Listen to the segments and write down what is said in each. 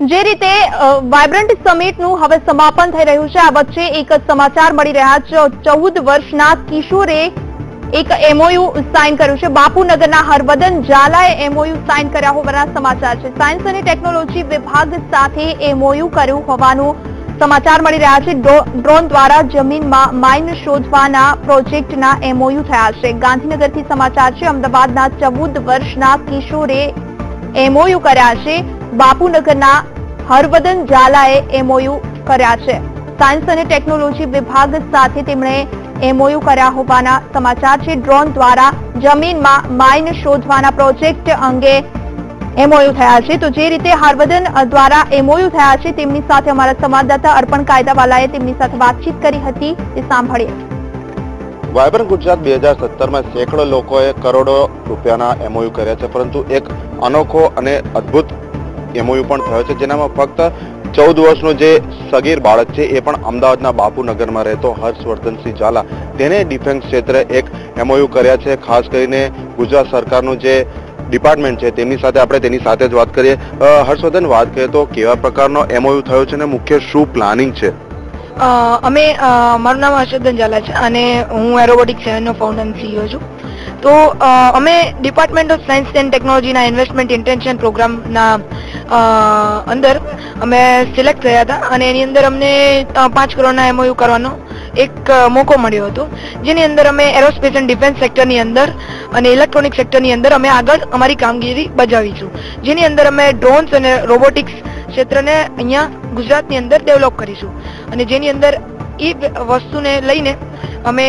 જે રીતે વાયબ્રન્ટ સમિટનું હવે સમાપન થઈ રહ્યું છે, આ વચ્ચે એક સમાચાર મળી રહ્યા છે। 14 વર્ષના કિશોરે એક એમઓયુ સાઇન કર્યું છે। બાપુનગરના હરવદન ઝાલાએ એમઓયુ સાઇન કર્યા હોવાના સમાચાર છે। સાયન્સ અને ટેકનોલોજી વિભાગ સાથે એમઓયુ કર્યું હોવાનું સમાચાર મળી રહ્યા છે। ડ્રોન દ્વારા જમીનમાં માઇન શોધવાના પ્રોજેક્ટના એમઓયુ થયા છે। ગાંધીનગરથી સમાચાર છે। અમદાવાદના 14 વર્ષના કિશોરે એમઓયુ કર્યા છે। બાપુનગરના હરવદન ઝાલાએ એમઓયુ કર્યા છે। સાયન્સ અને ટેકનોલોજી વિભાગ સાથે તેમણે એમઓયુ કર્યા હોવાના સમાચાર છે। ડ્રોન દ્વારા જમીનમાં માઇન શોધવાના પ્રોજેક્ટ અંગે એમઓયુ થયા છે। તો જે રીતે હરવદન દ્વારા એમઓયુ થયા છે તેમની સાથે અમારા સંવાદદાતા અર્પણ કાયદાવાલાએ તેમની સાથે વાતચીત કરી હતી, તે સાંભળીએ। વાયબ્રન્ટ ગુજરાત 2017માં સેંકડો લોકોએ કરોડો રૂપિયાના એમઓયુ કર્યા છે, પરંતુ એક અનોખો અને અદ્ભુત એમઓયુ પણ થયો છે, જેનામાં ફક્ત 14 વર્ષનો જે સગીર બાળક છે એ પણ અમદાવાદના બાપુનગરમાં રહેતો હર્ષવર્ધનસિંહ ઝાલા, તેને ડિફેન્સ ક્ષેત્રે એક એમઓયુ કર્યા છે। ખાસ કરીને ગુજરાત સરકારનું જે ડિપાર્ટમેન્ટ છે તેમની સાથે આપણે તેની સાથે જ વાત કરીએ। હર્ષવર્ધન, વાત કરીએ તો કેવા પ્રકારનો એમઓયુ થયો છે અને મુખ્ય શું પ્લાનિંગ છે? મારું નામ હર્ષવર્ધન ઝાલા છે અને હું એરોબોટિક્સ 7નો ફાઉન્ડર અને સીઈઓ છું। તો અમે ડિપાર્ટમેન્ટ ઓફ સાયન્સ એન્ડ ટેકનોલોજીના ઇન્વેસ્ટમેન્ટ ઇન્ટેન્શન પ્રોગ્રામના અંદર અમે સિલેક્ટ થયા હતા અને એની અંદર અમને 5 કરોડના એમઓયુ કરવાનો એક મોકો મળ્યો હતો, જેની અંદર અમે એરોસ્પેસ એન્ડ ડિફેન્સ સેક્ટરની અંદર અને ઇલેક્ટ્રોનિક સેક્ટરની અંદર અમે આગળ અમારી કામગીરી બજાવીશું, જેની અંદર અમે ડ્રોન્સ અને રોબોટિક્સ ક્ષેત્રને અહીંયા ગુજરાતની અંદર ડેવલપ કરીશું અને જેની અંદર એ વસ્તુને લઈને અમે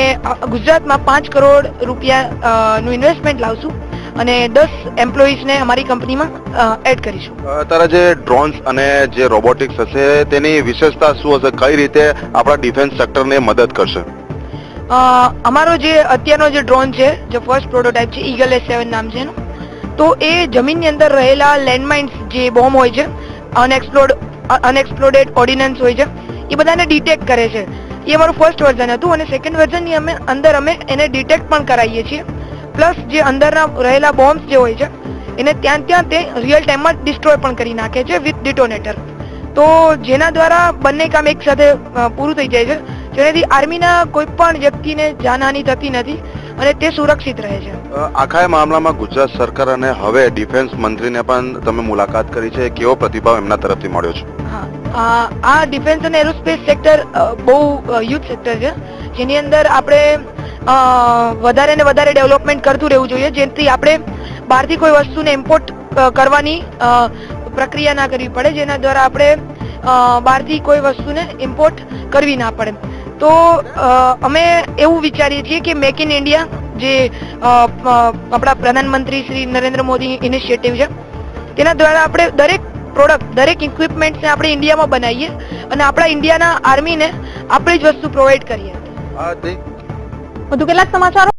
ગુજરાતમાં 5 કરોડ રૂપિયાનું ઇન્વેસ્ટમેન્ટ લાવશું અને 10 એમ્પ્લોઈઝને અમારી કંપનીમાં એડ કરીશું। તારા જે ડ્રોન્સ અને જે રોબોટિક્સ હશે તેની વિશેષતા શું હશે? કઈ રીતે આપણા ડિફેન્સ સેક્ટરને મદદ કરશે? અમારો જે અત્યારનો જે ડ્રોન છે, જે ફર્સ્ટ પ્રોટોટાઇપ છે, ઈગલ S7 નામ છે એનું, તો એ જમીનની અંદર રહેલા લેન્ડમાઇન્સ જે બોમ્બ હોય છે, અનએક્સપ્લોડેડ ઓર્ડિનન્સ હોય છે, એ બધાને ડિટેક્ટ કરે છે। એ અમારું ફર્સ્ટ વર્ઝન હતું અને સેકન્ડ વર્ઝનની અંદર અમે એને ડિટેક્ટ પણ કરાવીએ છીએ, પ્લસ જે અંદરના રહેલા બોમ્બ્સ જે હોય છે એને ત્યાં તે રિયલ ટાઈમમાં ડિસ્ટ્રોય પણ કરી નાખે છે વિથ ડિટોનેટર। તો જેના દ્વારા બંને કામ એક સાથે પૂરું થઈ જાય છે, જેનાથી આર્મીના કોઈ પણ વ્યક્તિને જાનહાનિ થતી નથી અને તે સુરક્ષિત રહે છે। આખા મામલામાં ગુજરાત સરકાર અને હવે ડિફેન્સ મંત્રીને પણ તમે મુલાકાત કરી છે, કેવો પ્રતિભાવ એમના તરફથી મળ્યો છે? આ ડિફેન્સ અને એરોસ્પેસ સેક્ટર બહુ યુથ સેક્ટર છે, જેની અંદર આપણે વધારે ને વધારે ડેવલપમેન્ટ કરતું રહેવું જોઈએ, જેથી આપણે બહારથી કોઈ વસ્તુને ઇમ્પોર્ટ કરવાની પ્રક્રિયા ના કરવી પડે, જેના દ્વારા આપણે બહારથી કોઈ વસ્તુને ઇમ્પોર્ટ કરવી ના પડે। તો અમે એવું વિચારીએ છીએ કે મેક ઇન ઇન્ડિયા, જે આપણા પ્રધાનમંત્રી શ્રી નરેન્દ્ર મોદી ઇનિશિયેટિવ છે, તેના દ્વારા આપણે દરેક પ્રોડક્ટ, દરેક ઇક્વિપમેન્ટ્સને આપણે ઇન્ડિયામાં બનાવીએ અને આપણા ઇન્ડિયાના આર્મીને આપણી જ વસ્તુ પ્રોવાઈડ કરીએ। વધુ કેટલાક સમાચારો